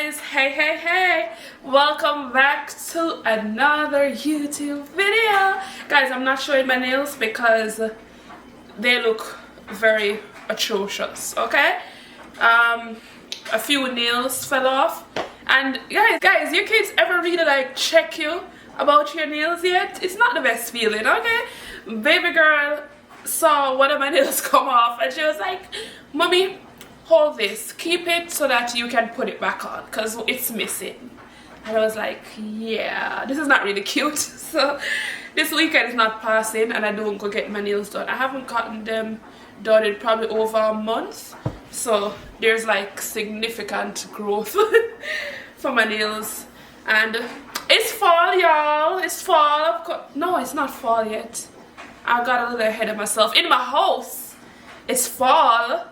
guys, hey, welcome back to another YouTube video. Guys, I'm not showing my nails because they look very atrocious. Okay, a few nails fell off, and guys, your kids ever really like check you about your nails yet? It's not the best feeling. Okay, baby girl saw one of my nails come off and she was like, "Mommy, hold this, keep it so that you can put it back on because it's missing." And I was like, yeah, this is not really cute. So this weekend is not passing and I don't go get my nails done. I haven't gotten them done in probably over a month, so there's like significant growth for my nails. And it's fall, y'all. It's fall. No, it's not fall yet. I got a little ahead of myself. In my house it's fall,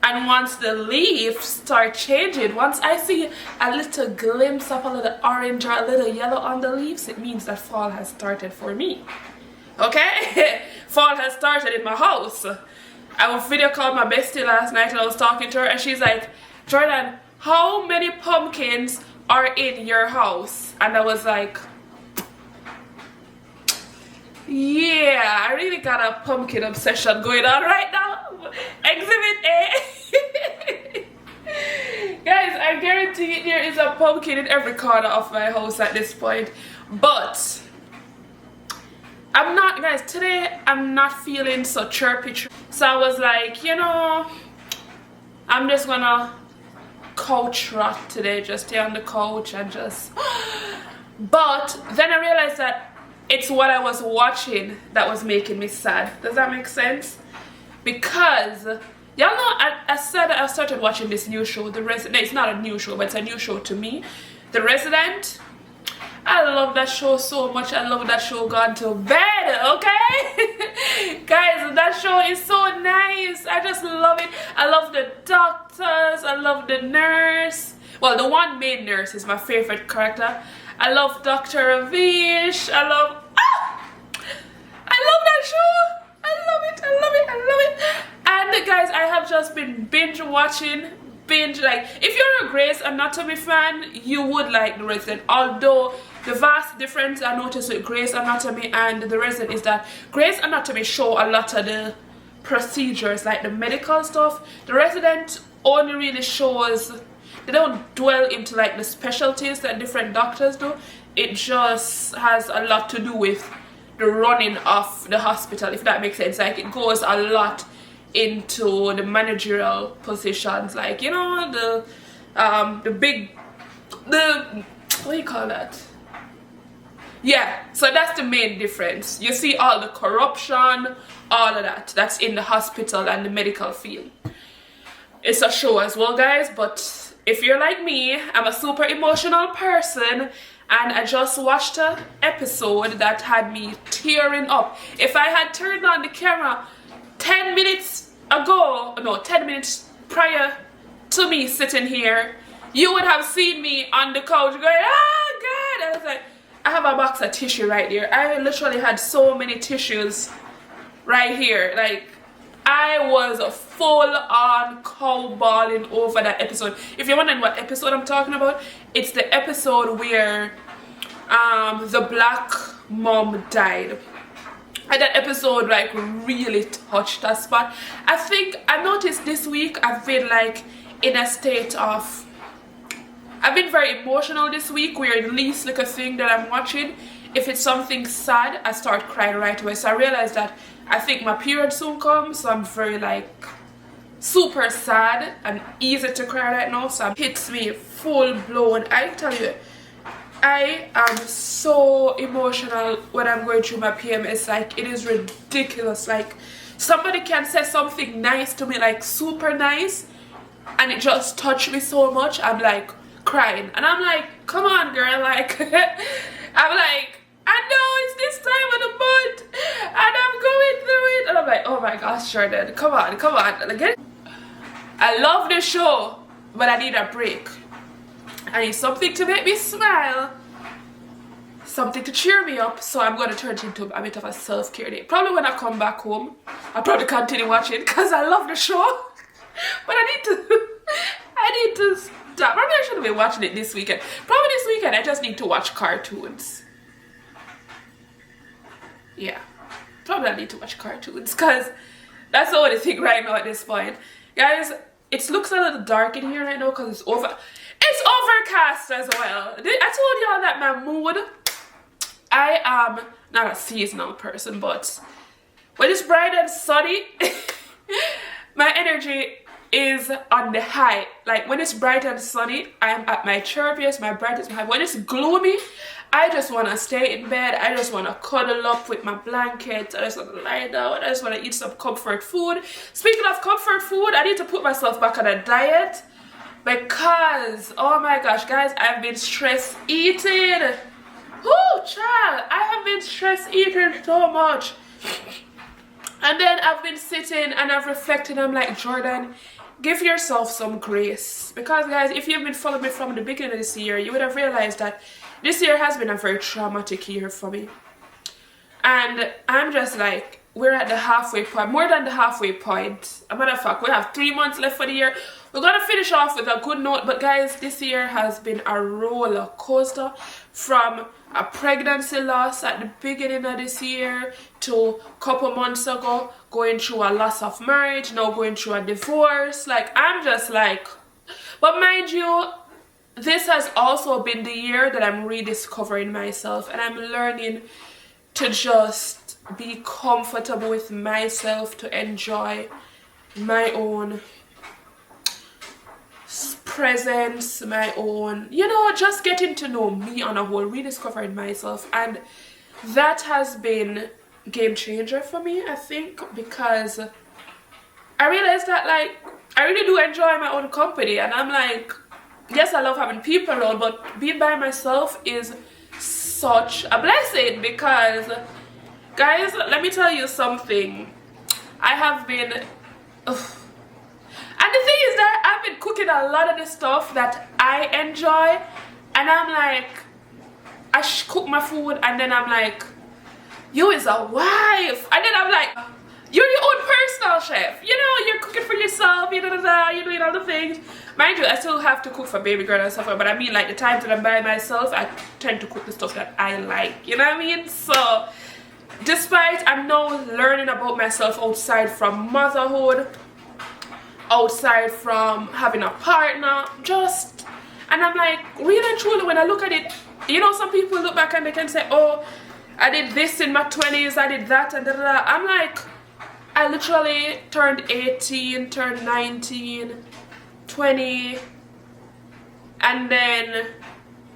and once the leaves start changing, once I see a little glimpse of a little orange or a little yellow on the leaves, it means that fall has started for me. Okay? Fall has started in my house. I video called my bestie last night and I was talking to her and she's like, "Jordan, how many pumpkins are in your house?" And I was like, yeah, I really got a pumpkin obsession going on right now. Exhibit A. Guys, I guarantee there is a pumpkin in every corner of my house at this point. But I'm not, guys, today I'm not feeling so chirpy. So I was like, you know, I'm just gonna couch rot today, just stay on the couch and just. But then I realized that it's what I was watching that was making me sad. Does that make sense? Because y'all know I said I started watching this new show, The Resident. It's not a new show, but it's a new show to me, The Resident. I love that show so much. I love that show gone to bed. Okay. Guys, that show is so nice. I just love it. I love the doctors, I love the nurse. Well, the one main nurse is my favorite character. I love Dr. Ravish. I love that show. I love it. And guys, I have just been binge watching. Like, if you're a Grey's Anatomy fan, you would like The Resident. Although the vast difference I noticed with Grey's Anatomy and The Resident is that Grey's Anatomy show a lot of the procedures, like the medical stuff. The Resident only really shows, they don't dwell into like the specialties that different doctors do. It just has a lot to do with the running of the hospital, if that makes sense. Like, it goes a lot into the managerial positions, like, you know, the what do you call that? Yeah, so that's the main difference. You see all the corruption, all of that, that's in the hospital and the medical field. It's a show as well, guys, but if you're like me, I'm a super emotional person and I just watched an episode that had me tearing up. If I had turned on the camera 10 minutes ago, no, 10 minutes prior to me sitting here, you would have seen me on the couch going, "Oh God." I was like, I have a box of tissue right there. I literally had so many tissues right here. Like, I was full on cow balling over that episode. If you're wondering what episode I'm talking about, it's the episode where the black mom died. And that episode like really touched that spot. I think I noticed this week I've been like in a state of, I've been very emotional this week, where the least little thing that I'm watching, if it's something sad, I start crying right away. So I realized that I think my period soon comes, so I'm very like super sad and easy to cry right now. So it hits me full blown. I tell you, I am so emotional when I'm going through my PMS. Like, it is ridiculous. Like, somebody can say something nice to me, like super nice, and it just touched me so much. I'm like crying, and I'm like, come on, girl. Like, I'm like, I know it's this time of the month and I'm going through it, and I'm like, oh my gosh, Jordan, come on. Again, I love the show, but I need a break. I need something to make me smile, something to cheer me up. So I'm going to turn it into a bit of a self-care day. Probably when I come back home, I'll probably continue watching because I love the show. But I need to Maybe I shouldn't be watching it this weekend. Probably this weekend I just need to watch cartoons. Yeah. Probably I need to watch cartoons because that's the only thing right now at this point. Guys, it looks a little dark in here right now because it's overcast as well. I told y'all that my mood, I am not a seasonal person, but when it's bright and sunny, my energy is on the high. Like when it's bright and sunny, I am at my chirpiest, my brightest, my high. When it's gloomy, I just want to stay in bed. I just want to cuddle up with my blanket. I just want to lie down. I just want to eat some comfort food. Speaking of comfort food, I need to put myself back on a diet because, oh my gosh, guys, I've been stress eating. Oh, child, I have been stress eating so much. And then I've been sitting and I've reflected. I'm like, Jordan, give yourself some grace. Because, guys, if you've been following me from the beginning of this year, you would have realized that this year has been a very traumatic year for me. And I'm just like, we're at the halfway point, more than the halfway point. As a matter of fact, we have 3 months left for the year. We're going to finish off with a good note. But guys, this year has been a roller coaster. From a pregnancy loss at the beginning of this year to a couple months ago, going through a loss of marriage, now going through a divorce. Like, I'm just like, but mind you, this has also been the year that I'm rediscovering myself and I'm learning to just be comfortable with myself, to enjoy my own presence, my own, you know, just getting to know me on a whole, rediscovering myself. And that has been a game changer for me, I think, because I realized that, like, I really do enjoy my own company. And I'm like, yes, I love having people around, but being by myself is such a blessing because, guys, let me tell you something. I have been, and the thing is that I've been cooking a lot of the stuff that I enjoy, and I'm like, I cook my food, and then I'm like, you is a wife, and then I'm like, you're your own personal chef, you know, you're cooking for yourself, you're doing all the things. Mind you, I still have to cook for baby girl and stuff, but I mean, like, the times that I'm by myself, I tend to cook the stuff that I like, you know what I mean? So, despite I'm now learning about myself outside from motherhood, outside from having a partner, just, and I'm like, really and truly, when I look at it, you know, some people look back and they can say, oh, I did this in my 20s, I did that, and da-da-da. I'm like, I literally turned 18, turned 19, 20, and then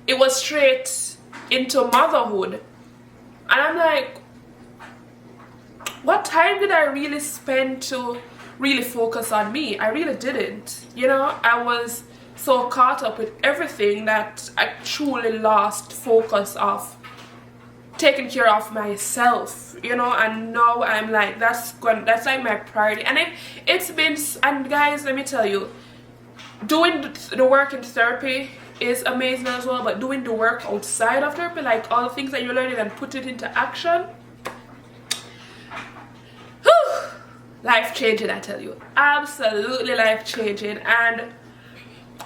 it was straight into motherhood. And I'm like, what time did I really spend to really focus on me? I really didn't. You know, I was so caught up with everything that I truly lost focus of taking care of myself, you know. And now I'm like, that's like my priority. And it's been, and guys, let me tell you, doing the work in therapy is amazing as well, but doing the work outside of therapy, like all the things that you're learning and put it into action, whew, life changing, I tell you, absolutely life changing. And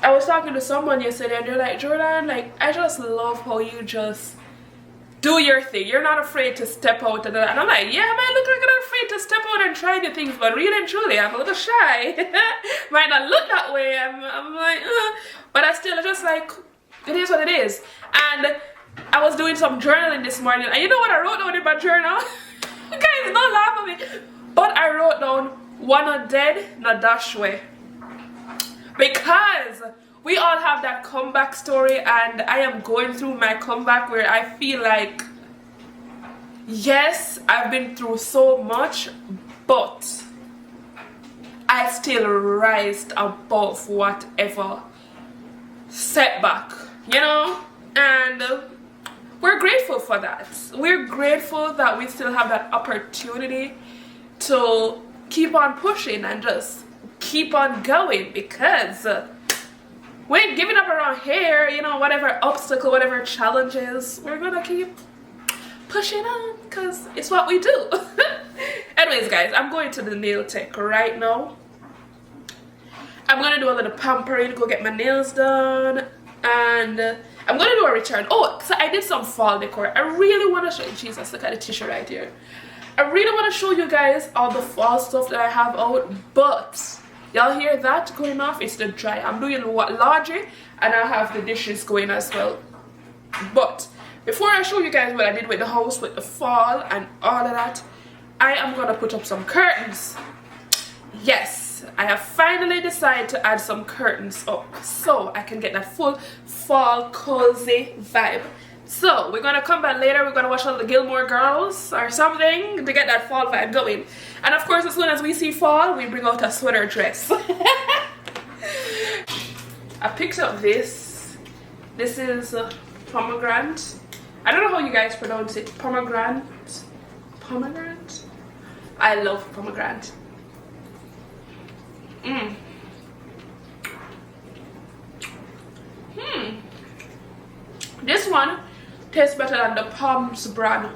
I was talking to someone yesterday and they're like, Jordan, like, I just love how you just do your thing. You're not afraid to step out. And I'm like, yeah, man, look like I'm not afraid to step out and try new things, but really and truly, I'm a little shy. Might not look that way. I'm like, but I still just like, it is what it is. And I was doing some journaling this morning, and you know what I wrote down in my journal? Guys, don't laugh at me. But I wrote down, one not dead, not dash way. Because we all have that comeback story, and I am going through my comeback where I feel like, yes, I've been through so much, but I still rised above whatever setback, you know. And we're grateful for that. We're grateful that we still have that opportunity to keep on pushing and just keep on going, because we ain't giving up around here, you know. Whatever obstacle, whatever challenges, we're gonna keep pushing on, because it's what we do. Anyways, guys, I'm going to the nail tech right now, I'm gonna do a little pampering, go get my nails done, and I'm gonna do a return. Oh, so I did some fall decor. I really want to show you. Jesus, look at the tissue right here. I really want to show you guys all the fall stuff that I have out, but y'all hear that going off? It's the dry. I'm doing what laundry, and I have the dishes going as well. But before I show you guys what I did with the house, with the fall and all of that, I am gonna put up some curtains. Yes, I have finally decided to add some curtains up so I can get that full fall cozy vibe. So we're gonna come back later, we're gonna watch all the Gilmore Girls or something to get that fall vibe going. And of course, as soon as we see fall, we bring out a sweater dress. I picked up this. This is pomegranate. I don't know how you guys pronounce it. Pomegranate? Pomegranate? I love pomegranate. This one tastes better than the Palms brand.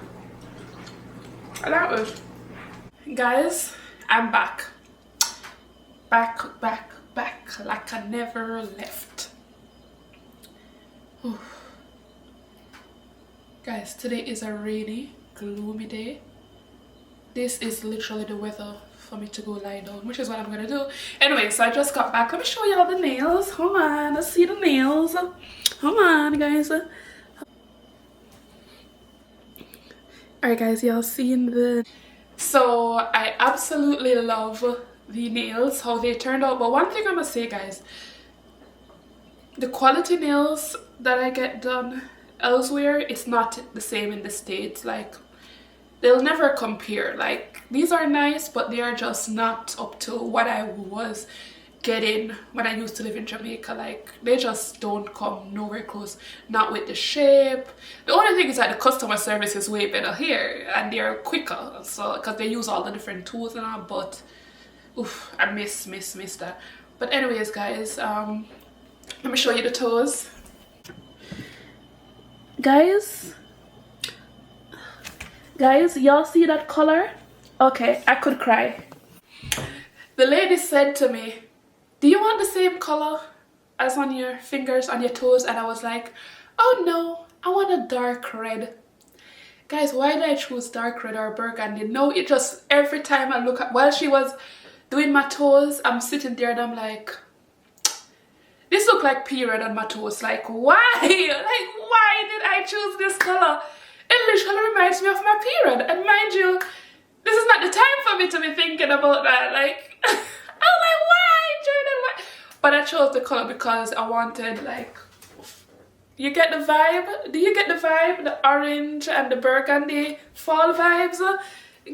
I like it. Guys, I'm back. Back like I never left. Ooh. Guys, today is a rainy, gloomy day. This is literally the weather for me to go lie down, which is what I'm gonna do. Anyway, so I just got back. Let me show you all the nails. Hold on, let's see the nails. Hold on, guys. Alright guys, y'all seen the... So I absolutely love the nails, how they turned out. But one thing I must say, guys, the quality nails that I get done elsewhere, it's not the same in the States. Like, they'll never compare. Like, these are nice, but they are just not up to what I was getting when I used to live in Jamaica. Like, they just don't come nowhere close. Not with the shape. The only thing is that the customer service is way better here, and they're quicker, so because they use all the different tools and all. But oof, I miss that. But anyways, guys, let me show you the toes. Guys, y'all see that color? Okay, I could cry. The lady said to me, do you want the same color as on your fingers, on your toes? And I was like, oh no, I want a dark red. Guys, why did I choose dark red or burgundy? No, it just, every time I look at, while she was doing my toes, I'm sitting there and I'm like, this look like period on my toes. Like, why? Like, why did I choose this color? It literally reminds me of my period. And mind you, this is not the time for me to be thinking about that. Like, I was like, why, Jordan? Why? But I chose the color because I wanted, like, you get the vibe? Do you get the vibe? The orange and the burgundy fall vibes?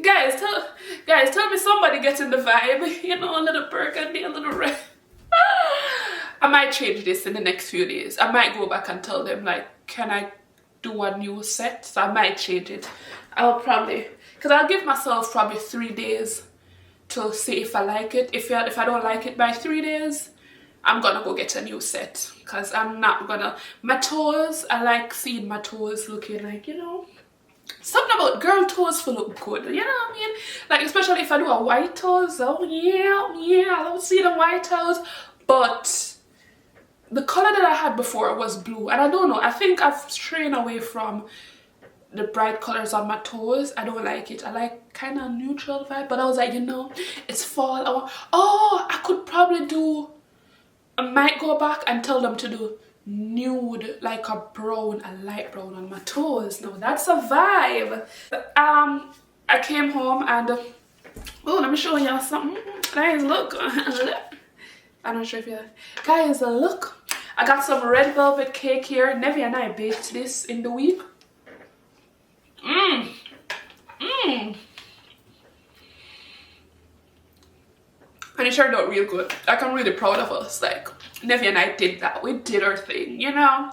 Guys, tell me somebody getting the vibe. You know, a little burgundy, a little red. I might change this in the next few days. I might go back and tell them, like, can I do a new set? So I might change it. I'll probably, because I'll give myself probably 3 days to see if I like it. If I don't like it by 3 days, I'm gonna go get a new set. Because I'm not gonna, my toes, I like seeing my toes looking like, you know, something about girl toes for look good, you know what I mean? Like, especially if I do a white toes. Oh yeah, I love seeing the white toes. But the color that I had before was blue, and I don't know, I think I've strayed away from the bright colors on my toes. I don't like it. I like kind of neutral vibe, but I was like, you know, it's fall. I could probably do, I might go back and tell them to do nude, like a brown, a light brown on my toes. Now that's a vibe. I came home and oh, let me show y'all something. Guys, look. I'm not sure if you guys, look. I got some red velvet cake here. Nevi and I baked this in the week. And it turned out real good. Like, I'm really proud of us. Like, Nevi and I did that. We did our thing, you know.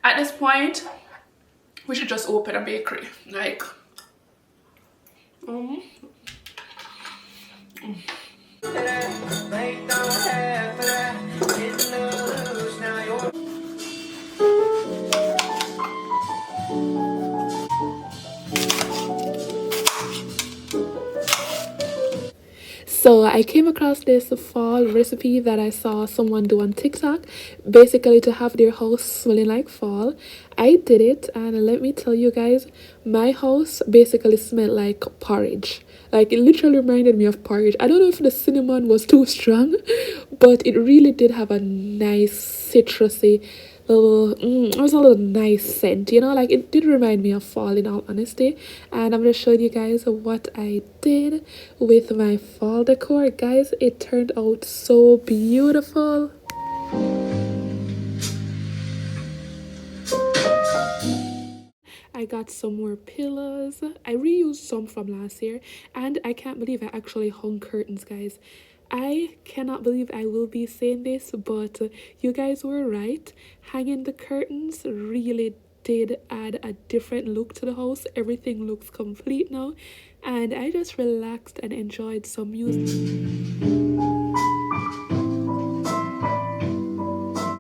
At this point, we should just open a bakery. Like, So I came across this fall recipe that I saw someone do on TikTok, basically to have their house smelling like fall. I did it, and let me tell you guys, my house basically smelled like porridge. Like, it literally reminded me of porridge. I don't know if the cinnamon was too strong, but it really did have a nice citrusy little, it was a little nice scent, you know, like it did remind me of fall in all honesty. And I'm gonna show you guys what I did with my fall decor. Guys, it turned out so beautiful. I got some more pillows. I reused some from last year, and I can't believe I actually hung curtains, guys. I cannot believe I will be saying this, but you guys were right. Hanging the curtains really did add a different look to the house. Everything looks complete now, and I just relaxed and enjoyed some music.